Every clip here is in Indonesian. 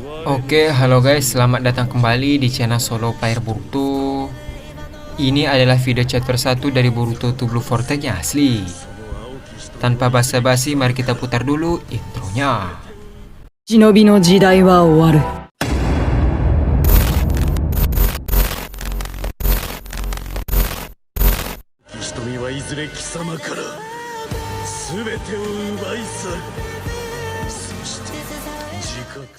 Oke, halo guys, selamat datang kembali di channel Solo Player Boruto. Ini adalah video chapter 1 dari Boruto to Blue Vortex yang asli. Tanpa basa-basi, mari kita putar dulu intronya. 忍びの時代は終わる。瞳はいずれ貴様から全てを奪い去る。そして自覚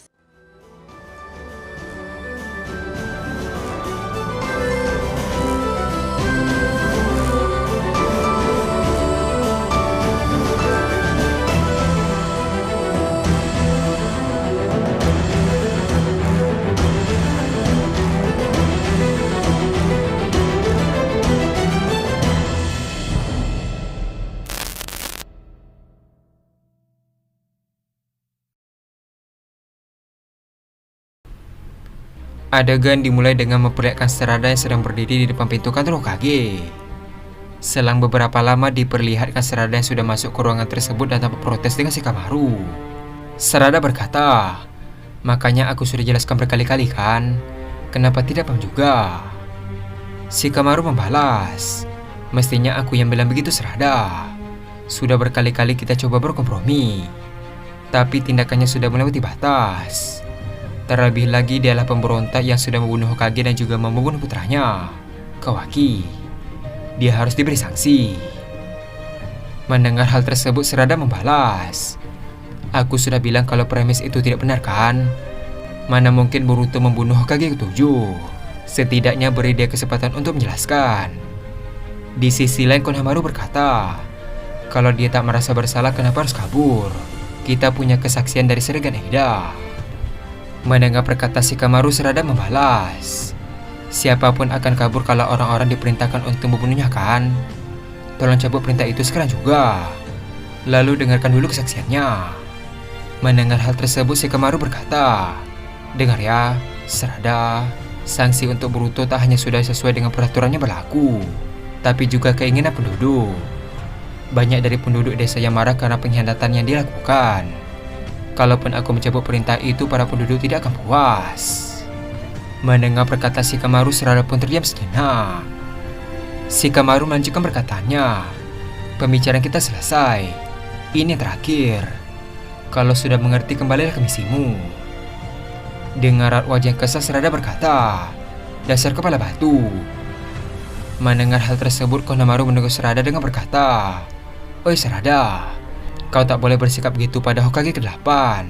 Adegan dimulai dengan memperlihatkan Sarada yang sedang berdiri di depan pintu kantor Hokage. Selang beberapa lama diperlihatkan Sarada yang sudah masuk ke ruangan tersebut dan tampak protes dengan Shikamaru. Sarada berkata, "Makanya aku sudah jelaskan berkali-kali kan, kenapa tidak paham juga?" Shikamaru membalas, "Mestinya aku yang bilang begitu Sarada. Sudah berkali-kali kita coba berkompromi, tapi tindakannya sudah melewati batas. Terlebih lagi dialah pemberontak yang sudah membunuh Hokage dan juga membunuh putranya, Kawaki. Dia harus diberi sanksi." Mendengar hal tersebut, Sarada membalas, "Aku sudah bilang kalau premis itu tidak benar kan? Mana mungkin Boruto membunuh Hokage ke-7? Setidaknya beri dia kesempatan untuk menjelaskan." Di sisi lain, Konohamaru berkata, "Kalau dia tak merasa bersalah, kenapa harus kabur? Kita punya kesaksian dari Sharingan Eida." Mendengar perkataan Shikamaru, Sarada membalas, "Siapapun akan kabur kalau orang-orang diperintahkan untuk membunuhnya kan? Tolong cabut perintah itu sekarang juga. Lalu dengarkan dulu kesaksiannya." Mendengar hal tersebut, Shikamaru berkata, "Dengar ya, Sarada, sanksi untuk Boruto tak hanya sudah sesuai dengan peraturannya berlaku, tapi juga keinginan penduduk. Banyak dari penduduk desa yang marah karena pengkhianatan yang dilakukan. Kalaupun aku mencabut perintah itu, para penduduk tidak akan puas." Mendengar perkataan Shikamaru, Sarada pun terdiam sejenak. Shikamaru melanjutkan perkataannya, "Pembicaraan kita selesai. Ini yang terakhir. Kalau sudah mengerti, kembalilah ke misimu." Dengan raut wajah yang kesal, Sarada berkata, "Dasar kepala batu." Mendengar hal tersebut, Konohamaru menegur Sarada dengan berkata, "Oi Sarada, kau tak boleh bersikap begitu pada Hokage ke-8.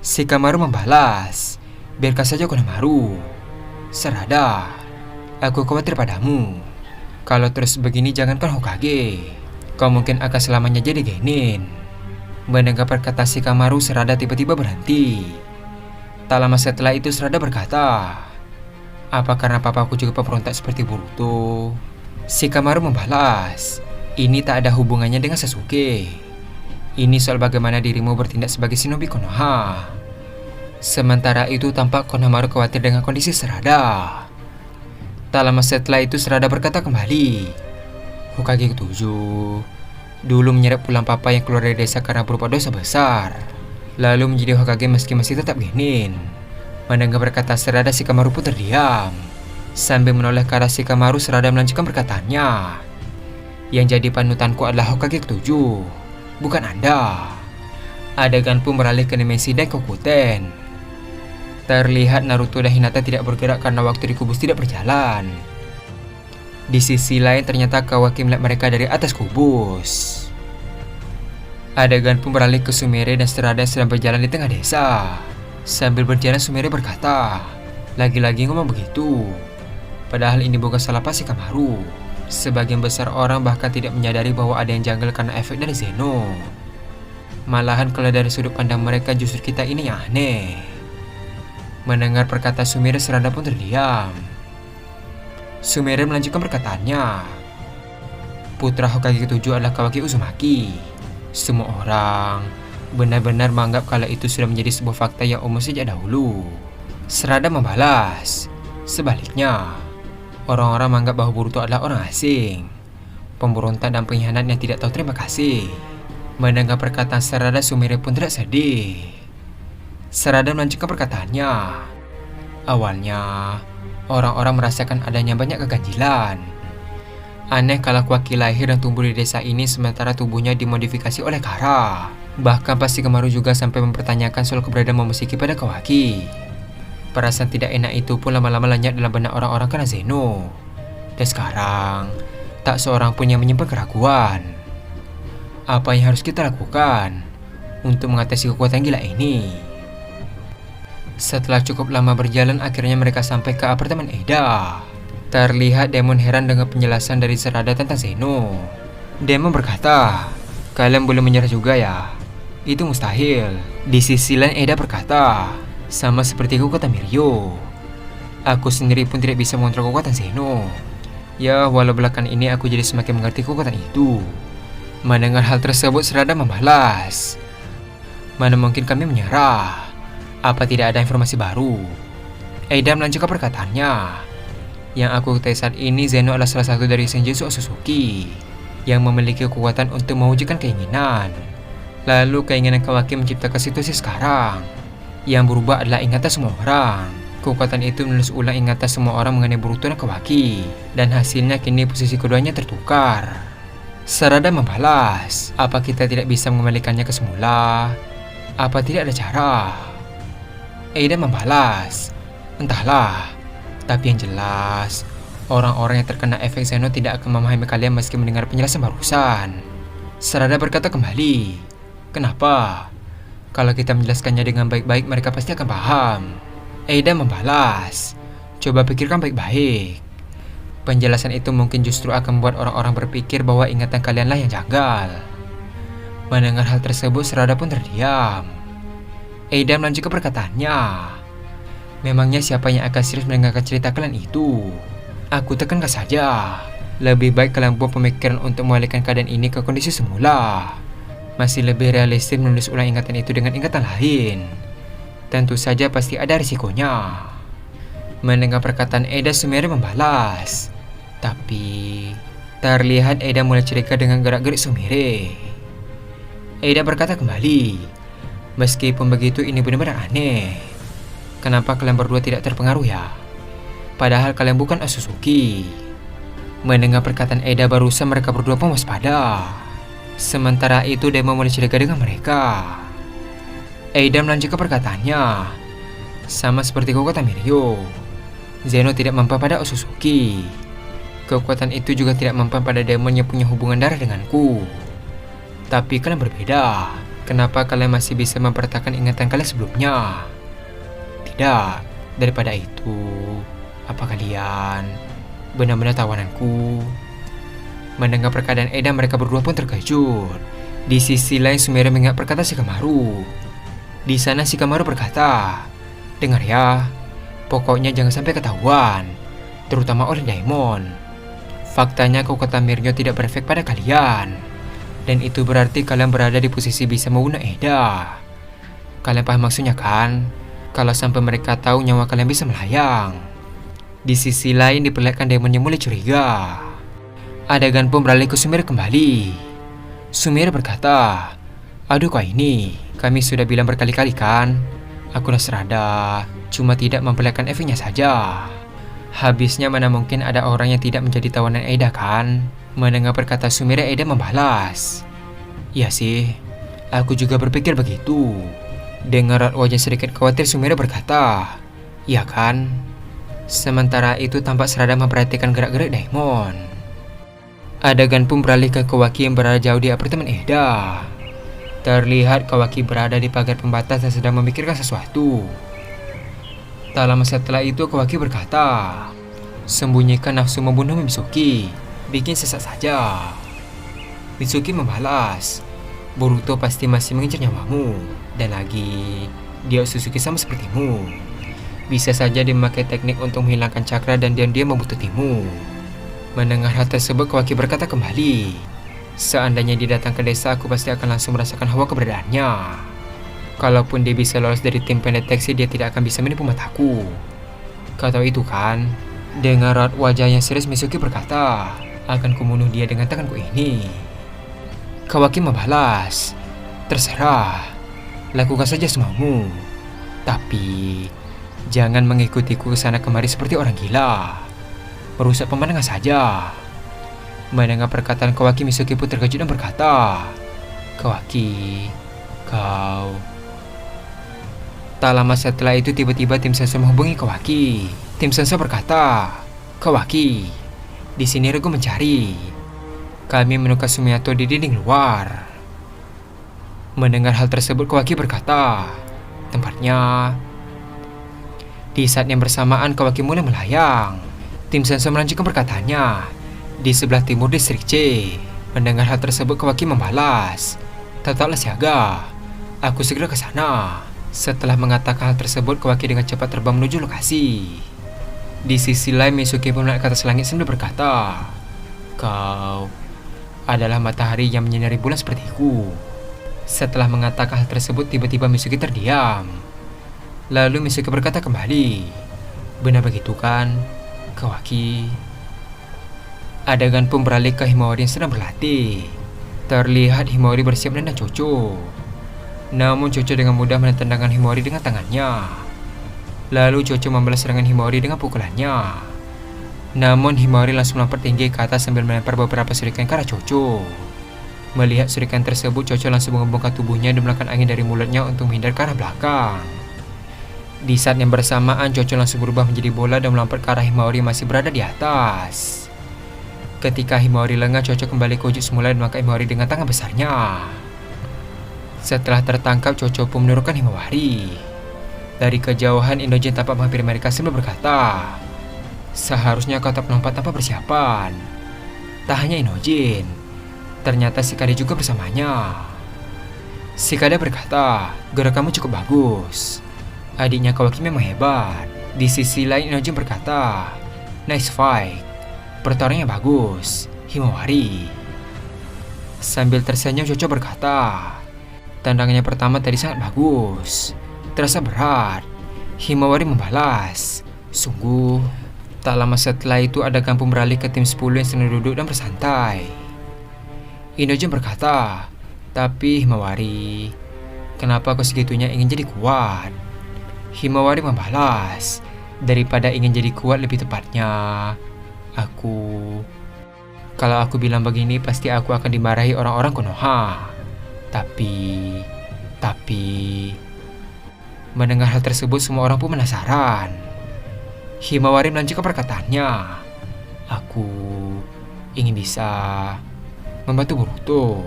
Shikamaru membalas, "Biarkan saja Konohamaru. Sarada, aku khawatir padamu. Kalau terus begini, jangankan Hokage, kau mungkin akan selamanya jadi genin." Mendengar perkataan Shikamaru, Sarada tiba-tiba berhenti. Tak lama setelah itu, Sarada berkata, "Apa karena papaku juga pemberontak seperti Boruto?" Shikamaru membalas, "Ini tak ada hubungannya dengan Sasuke. Ini soal bagaimana dirimu bertindak sebagai shinobi Konoha." Sementara itu, tampak Konohamaru khawatir dengan kondisi Sarada. Tak lama setelah itu, Sarada berkata kembali, "Hokage ke-7 dulu menyeret pulang papa yang keluar dari desa karena berupa dosa besar, lalu menjadi Hokage meski masih tetap genin." Mendengar perkataan Sarada, Shikamaru pun terdiam. Sambil menoleh ke arah Shikamaru, Sarada melanjutkan perkataannya, "Yang jadi panutanku adalah Hokage ke-7, bukan Anda." Adegan pun beralih ke dimensi Daikokuten. Terlihat Naruto dan Hinata tidak bergerak karena waktu dikubus tidak berjalan. Di sisi lain, ternyata Kawaki melihat mereka dari atas kubus. Adegan pun beralih ke Sumire dan Sarada yang sedang berjalan di tengah desa. Sambil berjalan, Sumire berkata, "Lagi-lagi ngomong begitu. Padahal ini bukan salah pas Shikamaru. Sebagian besar orang bahkan tidak menyadari bahwa ada yang janggal karena efek dari Zeno. Malahan kalau dari sudut pandang mereka, justru kita ini yang aneh." Mendengar perkataan Sumire, Sarada pun terdiam. Sumire melanjutkan perkataannya, "Putra Hokage ke-7 adalah Kawaki Uzumaki. Semua orang benar-benar menganggap kalau itu sudah menjadi sebuah fakta yang umum sejak dahulu." Sarada membalas, "Sebaliknya, orang-orang menganggap bahwa Boruto adalah orang asing, pemberontak dan pengkhianat yang tidak tahu terima kasih." Mendengar perkataan Sarada, Sumire pun tidak sedih. Sarada melanjutkan perkataannya. Awalnya, orang-orang merasakan adanya banyak keganjilan. Aneh kalau Kawaki lahir dan tumbuh di desa ini sementara tubuhnya dimodifikasi oleh Kara. Bahkan pas Shikamaru juga sampai mempertanyakan soal keberadaan Momoshiki pada Kawaki. Perasaan tidak enak itu pun lama-lama lenyap dalam benak orang-orang karena Zeno. Dan sekarang, tak seorang pun yang menyimpan keraguan. Apa yang harus kita lakukan untuk mengatasi kekuatan gila ini? Setelah cukup lama berjalan, akhirnya mereka sampai ke apartemen Eida. Terlihat Demon heran dengan penjelasan dari Sarada tentang Zeno. Demon berkata, "Kalian boleh menyerah juga ya? Itu mustahil." Di sisi lain Eida berkata, "Sama seperti kekuatan Mirio. Aku sendiri pun tidak bisa mengontrol kekuatan Zeno. Ya, walau belakangan ini aku jadi semakin mengerti kekuatan itu." Mendengar hal tersebut, Sarada membalas, "Mana mungkin kami menyerah? Apa tidak ada informasi baru?" Eida melanjutkan perkataannya. "Yang aku ketahui saat ini, Zeno adalah salah satu dari Senjutsu Otsutsuki yang memiliki kekuatan untuk mewujudkan keinginan. Lalu keinginan Kawaki menciptakan situasi sekarang. Yang berubah adalah ingatan semua orang. Kekuatan itu menulis ulang ingatan semua orang mengenai Boruto dan Kawaki, dan hasilnya kini posisi keduanya tertukar." Sarada membalas, "Apa kita tidak bisa mengembalikannya ke semula? Apa tidak ada cara?" Eida membalas, "Entahlah. Tapi yang jelas, orang-orang yang terkena efek Zeno tidak akan memahami kalian meski mendengar penjelasan barusan." Sarada berkata kembali, "Kenapa? Kalau kita menjelaskannya dengan baik-baik, mereka pasti akan paham." Eida membalas, "Coba pikirkan baik-baik. Penjelasan itu mungkin justru akan membuat orang-orang berpikir bahwa ingatan kalianlah yang janggal." Mendengar hal tersebut, Sarada pun terdiam. Eida melanjutkan perkataannya, "Memangnya siapa yang akan serius mendengarkan cerita kalian itu? Aku tekankan saja, lebih baik kalian buat pemikiran untuk mengalihkan keadaan ini ke kondisi semula. Masih lebih realistis menulis ulang ingatan itu dengan ingatan lain. Tentu saja pasti ada risikonya." Mendengar perkataan Eida, Sumire membalas, tapi terlihat Eida mulai curiga dengan gerak-gerik Sumire. Eida berkata kembali, "Meskipun begitu, ini benar-benar aneh. Kenapa kalian berdua tidak terpengaruh ya? Padahal kalian bukan Otsutsuki." Mendengar perkataan Eida, barusan mereka berdua pun waspada. Sementara itu Demon mulai curiga dengan mereka. Eida melanjutkan perkataannya, "Sama seperti kekuatan Mirio, Zeno tidak mempan pada Otsutsuki. Kekuatan itu juga tidak mempan pada demon yang punya hubungan darah denganku. Tapi kalian berbeda. Kenapa kalian masih bisa mempertahankan ingatan kalian sebelumnya? Tidak, daripada itu, apa kalian benar-benar tawananku?" Mendengar perkataan Eida, mereka berdua pun terkejut. Di sisi lain, Sumire mengingat perkataan Shikamaru. Di sana Shikamaru berkata, "Dengar ya, pokoknya jangan sampai ketahuan, terutama oleh Daimon. Faktanya kekuatan Mirio tidak berefek pada kalian, dan itu berarti kalian berada di posisi bisa membunuh Eida. Kalian paham maksudnya kan? Kalau sampai mereka tahu, nyawa kalian bisa melayang." Di sisi lain diperlihatkan Daimon yang mulai curiga. Adegan pun beralih ke Sumire kembali. Sumire berkata, "Aduh kau ini, kami sudah bilang berkali-kali kan? Aku dan Sarada cuma tidak memperlihatkan efeknya saja. Habisnya mana mungkin ada orang yang tidak menjadi tawanan Eida kan?" Mendengar perkataan Sumire, Eida membalas, "Iya sih, aku juga berpikir begitu." Dengar wajah sedikit khawatir, Sumire berkata, "Iya kan?" Sementara itu tampak Sarada memperhatikan gerak-gerik Daimon. Adegan pun beralih ke Kawaki yang berada jauh di apartemen Eida. Terlihat Kawaki berada di pagar pembatas dan sedang memikirkan sesuatu. Tak lama setelah itu Kawaki berkata, "Sembunyikan nafsu membunuh Mitsuki, bikin sesat saja." Mitsuki membalas, "Boruto pasti masih mengincar nyawamu, dan lagi dia Otsutsuki sama sepertimu. Bisa saja dia memakai teknik untuk menghilangkan cakra dan diam-diam membututimu." Mendengar hal tersebut, Kawaki berkata kembali, "Seandainya dia datang ke desa, aku pasti akan langsung merasakan hawa keberadaannya. Kalaupun dia bisa lolos dari tim pendeteksi, dia tidak akan bisa menipu mataku. Kau tahu itu kan?" Dengan raut wajah yang serius, Mitsuki berkata, "Akan kubunuh dia dengan tanganku ini." Kawaki membalas, "Terserah, lakukan saja semaumu. Tapi jangan mengikutiku ke sana kemari seperti orang gila. Merusak pemandangan saja. Mendengar perkataan Kawaki, Misuke pun terkejut dan berkata, Kawaki, kau... Tak lama setelah itu tiba-tiba tim sensor menghubungi Kawaki. Tim sensor berkata, Kawaki, di sini Regu mencari. Kami menemukan Sumiato di dinding luar. Mendengar hal tersebut, Kawaki berkata, tempatnya. Di saat yang bersamaan, Kawaki mulai melayang. Tim sensor melanjutkan perkataannya, di sebelah timur distrik C. Mendengar hal tersebut, Kawaki membalas, tetaplah siaga. Aku segera ke sana. Setelah mengatakan hal tersebut, Kawaki dengan cepat terbang menuju lokasi. Di sisi lain, Misuke pun naik ke atas langit sambil berkata, kau adalah matahari yang menyinari bulan sepertiku. Setelah mengatakan hal tersebut, tiba-tiba Misuke terdiam. Lalu Misuke berkata kembali, benar begitu kan, Kawaki? Adegan pun beralih ke Himawari yang sedang berlatih. Terlihat Himawari bersiap menendang Chocho. Namun Chocho dengan mudah menekan tangan Himawari dengan tangannya. Lalu Chocho membalas serangan Himawari dengan pukulannya. Namun Himawari langsung melompat tinggi ke atas sambil melempar beberapa shuriken ke arah Chocho. Melihat shuriken tersebut, Chocho langsung mengembangkan tubuhnya dan melakukan angin dari mulutnya untuk menghindar ke arah belakang. Di saat yang bersamaan, Chocho langsung berubah menjadi bola dan melompat ke arah Himawari yang masih berada di atas. Ketika Himawari lengah, Chocho kembali ke wujud semula dan mengangkat Himawari dengan tangan besarnya. Setelah tertangkap, Chocho pun menurunkan Himawari. Dari kejauhan, Inojin tampak menghampiri mereka sambil berkata, seharusnya kau tak melompat tanpa persiapan. Tak hanya Inojin, ternyata Shikade juga bersamanya. Shikade berkata, gerakanmu cukup bagus. Adiknya Kawaki memang hebat. Di sisi lain, Inojin berkata, nice fight. Pertarungannya bagus, Himawari. Sambil tersenyum, Chocho berkata, tendangannya pertama tadi sangat bagus. Terasa berat. Himawari membalas, sungguh. Tak lama setelah itu ada kampung beralih ke tim 10 yang sedang duduk dan bersantai. Inojin berkata, tapi Himawari, kenapa kau segitunya ingin jadi kuat? Himawari membalas, daripada ingin jadi kuat, lebih tepatnya kalau aku bilang begini, pasti aku akan dimarahi orang-orang Konoha. Tapi mendengar hal tersebut, semua orang pun penasaran. Himawari melanjutkan perkataannya, aku ingin bisa membantu Boruto.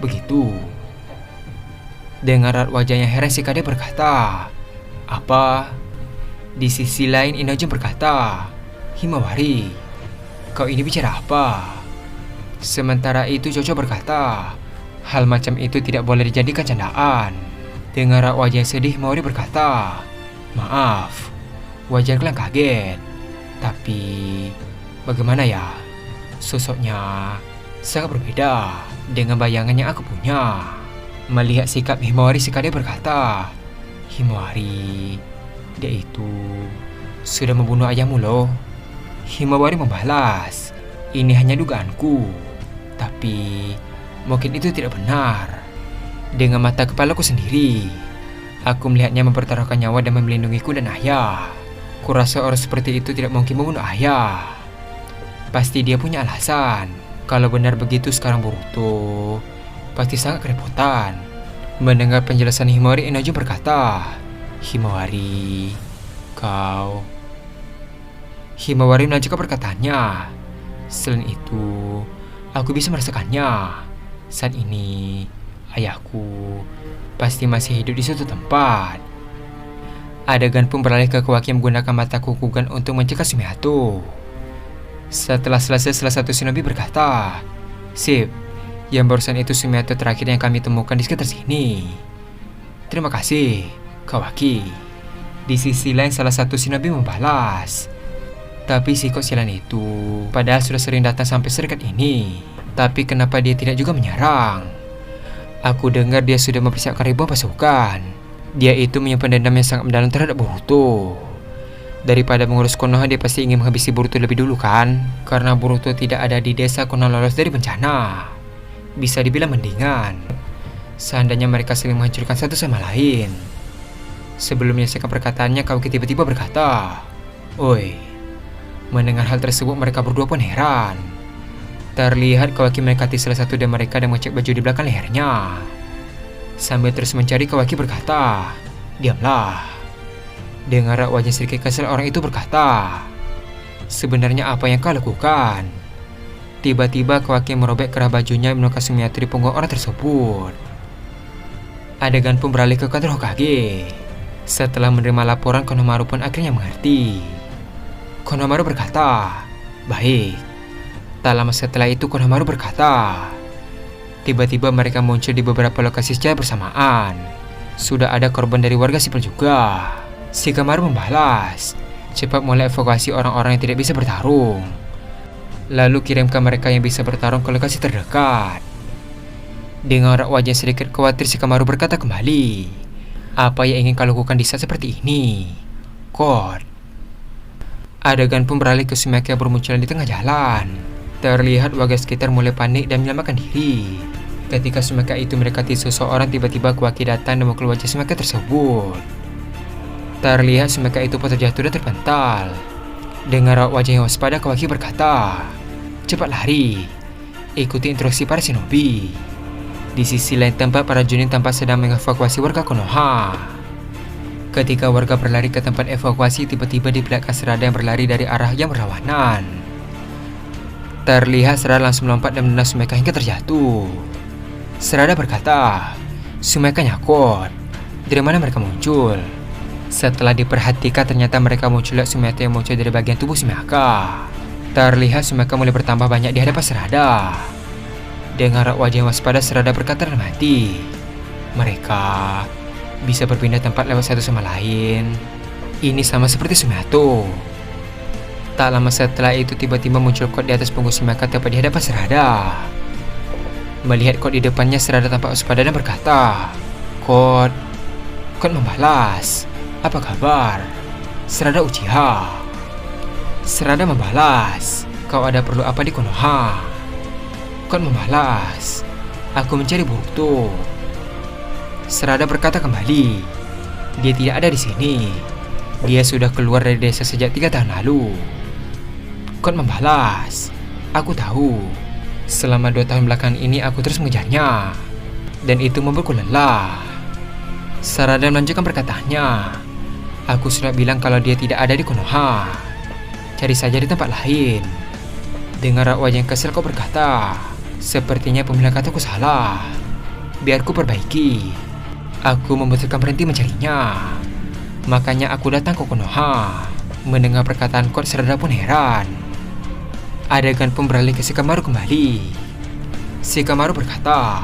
Begitu. Dengan wajahnya heran, Shikade berkata, apa? Di sisi lain, Inojin berkata, Himawari, kau ini bicara apa? Sementara itu Chocho berkata, hal macam itu tidak boleh dijadikan candaan. Dengan wajah sedih, Himawari berkata, maaf, wajar kalian kaget. Tapi bagaimana ya, sosoknya sangat berbeda dengan bayangan yang aku punya. Melihat sikap Himawari, Shikade berkata, Himawari, dia itu sudah membunuh ayahmu loh. Himawari membalas, ini hanya dugaanku, tapi mungkin itu tidak benar. Dengan mata kepalaku sendiri, aku melihatnya mempertaruhkan nyawa dan melindungiku dan ayah. Kurasa orang seperti itu tidak mungkin membunuh ayah. Pasti dia punya alasan. Kalau benar begitu, sekarang Boruto pasti sangat kerepotan. Mendengar penjelasan Himawari, Inojin berkata, Himawari, kau... Himawari melanjutkan perkataannya, selain itu, aku bisa merasakannya. Saat ini, ayahku pasti masih hidup di suatu tempat. Adegan pun beralih ke Kawaki yang menggunakan mata Kokugan untuk mencegah Sumiato. Setelah selesai, salah satu shinobi berkata, sip, yang barusan itu Sumiato terakhir yang kami temukan di sekitar sini. Terima kasih, Kawaki. Di sisi lain, salah satu shinobi membalas, tapi si kok silan itu padahal sudah sering datang sampai sedekat ini. Tapi kenapa dia tidak juga menyerang? Aku dengar dia sudah mempersiapkan ribuan pasukan. Dia itu menyimpan dendam yang sangat mendalam terhadap Boruto. Daripada mengurus Konoha, dia pasti ingin menghabisi Boruto lebih dulu kan? Karena Boruto tidak ada di desa Konoha lolos dari bencana. Bisa dibilang mendingan seandainya mereka saling menghancurkan satu sama lain. Sebelum menyelesaikan perkataannya, Kawaki tiba-tiba berkata, "Oi." Mendengar hal tersebut, mereka berdua pun heran. Terlihat Kawaki mendekati salah satu dari mereka dan mengecek baju di belakang lehernya. Sambil terus mencari, Kawaki berkata, "Diamlah." Dengan raut wajah sedikit kesal, orang itu berkata, "Sebenarnya apa yang kau lakukan?" Tiba-tiba Kawaki merobek kerah bajunya menemukan Sumiato di punggung orang tersebut. Adegan pun beralih ke kantor Hokage. Setelah menerima laporan, Konohamaru pun akhirnya mengerti. Konohamaru berkata, "Baik." Tak lama setelah itu, Konohamaru berkata, "Tiba-tiba mereka muncul di beberapa lokasi secara bersamaan. Sudah ada korban dari warga sipil juga." Shikamaru membalas, "Cepat mulai evakuasi orang-orang yang tidak bisa bertarung. Lalu kirimkan mereka yang bisa bertarung ke lokasi terdekat." Dengan raut wajah sedikit khawatir, Shikamaru berkata kembali, "Apa yang ingin kau lakukan di saat seperti ini, Kod?" Adegan pun beralih ke Sumeka yang bermunculan di tengah jalan. Terlihat warga sekitar mulai panik dan menyelamatkan diri. Ketika Sumeka itu mendekati seseorang, tiba-tiba Kawaki datang dan memukul wajah Sumeka tersebut. Terlihat Sumeka itu pun terjatuh dan terpental. Dengan raut wajah yang waspada, Kawaki berkata, "Cepat lari, ikuti instruksi para shinobi." Di sisi lain tempat, para Chunin tampak sedang mengevakuasi warga Konoha. Ketika warga berlari ke tempat evakuasi, tiba-tiba di belakang Sarada yang berlari dari arah yang berlawanan. Terlihat Sarada langsung melompat dan menendang Sumeka hingga terjatuh. Sarada berkata, "Sumeka nyakot. Dari mana mereka muncul?" Setelah diperhatikan, ternyata mereka muncul dari Sumiato yang muncul dari bagian tubuh Sumeka. Terlihat Sumeka mulai bertambah banyak di hadapan Sarada. Dengan raut wajah yang waspada, Sarada berkata dalam hati, "Mereka bisa berpindah tempat lewat satu sama lain. Ini sama seperti Sumiato." Tak lama setelah itu, tiba-tiba muncul Kod di atas punggung Sumeka tepat di hadapan Sarada. Melihat Kod di depannya, Sarada tampak waspada dan berkata, "Kod." Kod membalas, "Apa kabar?" Sarada Uchiha. Sarada membalas, "Kau ada perlu apa di Konoha?" Kod membalas, "Aku mencari Boruto." Sarada berkata kembali, "Dia tidak ada di sini. Dia sudah keluar dari desa sejak 3 tahun lalu." Kod membalas, "Aku tahu. Selama 2 tahun belakangan ini aku terus mengejarnya, dan itu membuatku lelah." Sarada melanjutkan perkataannya, "Aku sudah bilang kalau dia tidak ada di Konoha. Cari saja di tempat lain." Dengan raut wajah yang kesal, Kod berkata, "Sepertinya pemilik kataku salah. Biar ku perbaiki. Aku memutuskan berhenti mencarinya. Makanya aku datang ke Konoha." Mendengar perkataan Kod, Sarada pun heran. Adegan pun beralih ke Shikamaru kembali. Shikamaru berkata,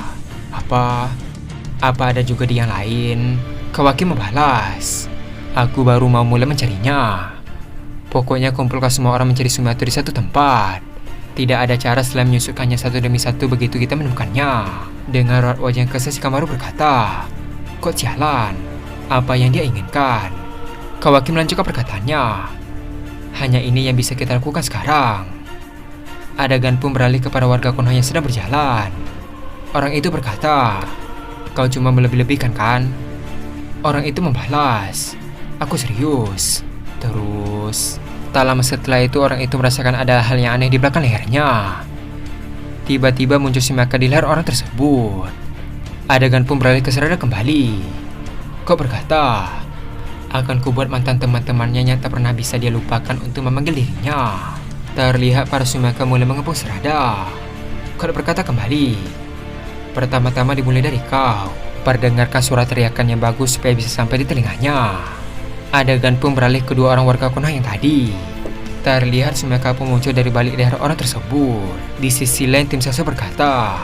Apa ada juga di yang lain?" Kawaki membalas, "Aku baru mau mulai mencarinya. Pokoknya kumpulkan semua orang mencari Sumiato di satu tempat. Tidak ada cara selain menyusutkannya satu demi satu begitu kita menemukannya." Dengan raut wajah yang kesal, Shikamaru berkata, "Kok sialan? Apa yang dia inginkan?" Kawaki melanjutkan perkataannya, "Hanya ini yang bisa kita lakukan sekarang." Adegan pun beralih kepada warga Konoha yang sedang berjalan. Orang itu berkata, "Kau cuma melebih-lebihkan kan?" Orang itu membalas, "Aku serius." Terus, tak lama setelah itu orang itu merasakan ada hal yang aneh di belakang lehernya. Tiba-tiba muncul Sumeka di leher orang tersebut. Adegan pun beralih ke Sarada kembali. Kok berkata, "Akan kubuat mantan teman-temannya yang tak pernah bisa dia lupakan untuk memanggil dirinya." Terlihat para Sumeka mulai mengepung Sarada. Kok berkata kembali, "Pertama-tama dimulai dari kau. Perdengarkan suara teriakan yang bagus supaya bisa sampai di telinganya." Adegan pun beralih kedua orang warga Konoha yang tadi. Terlihat Sumeka pun muncul dari balik leher orang tersebut. Di sisi lain, tim Sasuke berkata,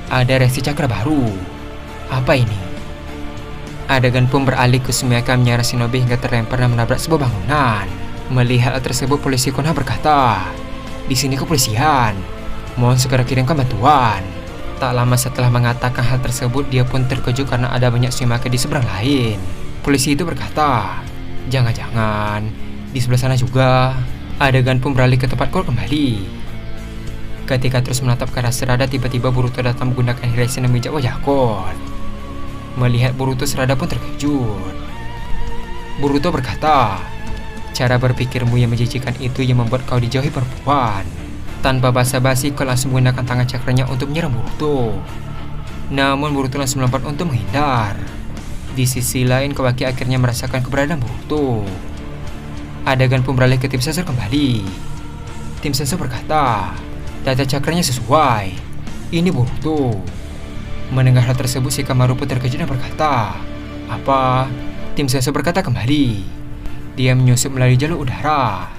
"Ada reaksi cakra baru. Apa ini?" Adegan pun beralih ke Sumeka menyerang shinobi hingga terlempar dan menabrak sebuah bangunan. Melihat hal tersebut, polisi Konoha berkata, "Di sini kepolisian. Mohon segera kirimkan bantuan." Tak lama setelah mengatakan hal tersebut, dia pun terkejut karena ada banyak Sumeka di seberang lain. Polisi itu berkata, "Jangan-jangan di sebelah sana juga." Adegan pun beralih ke tempat Kod kembali. Ketika terus menatap ke arah Sarada, tiba-tiba Boruto datang menggunakan Hiraisen dan memijak wajah Kod. Melihat Boruto, Sarada pun terkejut. Boruto berkata, cara berpikirmu yang menjijikan itu yang membuat kau dijauhi perempuan. Tanpa basa-basi, kau langsung menggunakan tangan cakranya untuk menyerang Boruto. Namun Boruto langsung melompat untuk menghindar. Di sisi lain, Kawaki akhirnya merasakan keberadaan Boruto. Adegan pun beralih ke tim sensor kembali. Tim sensor berkata, data cakranya sesuai. Ini Boruto. Mendengar hal tersebut, Shikamaru pun terkejut dan berkata, apa? Tim sensor berkata kembali. Dia menyusup melalui jalur udara.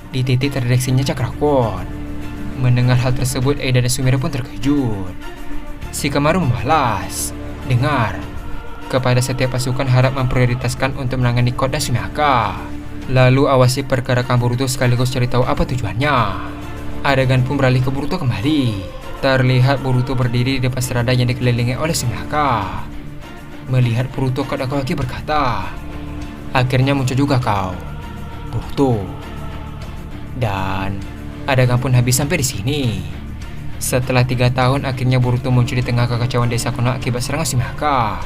Di titik terdeteksinya Cakrakon. Mendengar hal tersebut, Eida dan Sumire pun terkejut. Shikamaru membalas, dengar, kepada setiap pasukan harap memprioritaskan untuk menangani Koda Sumiyaka. Lalu awasi pergerakan Boruto sekaligus cari tahu apa tujuannya. Adegan pun beralih ke Boruto kembali. Terlihat Boruto berdiri di depan serada yang dikelilingi oleh Sumiyaka. Melihat Boruto, Koda Kawaki berkata, akhirnya muncul juga kau, Boruto. Dan adegan pun habis sampai di sini. Setelah 3 tahun, akhirnya Boruto muncul di tengah kekacauan desa Konoha akibat serangan Sumiyaka.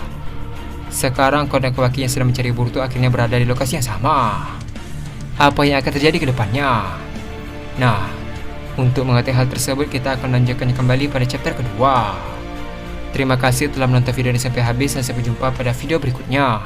Sekarang Koda Kawaki yang sedang mencari Boruto akhirnya berada di lokasi yang sama. Apa yang akan terjadi ke depannya? Nah, untuk mengetahui hal tersebut, kita akan lanjutkannya kembali pada chapter kedua. Terima kasih telah menonton video ini sampai habis dan sampai jumpa pada video berikutnya.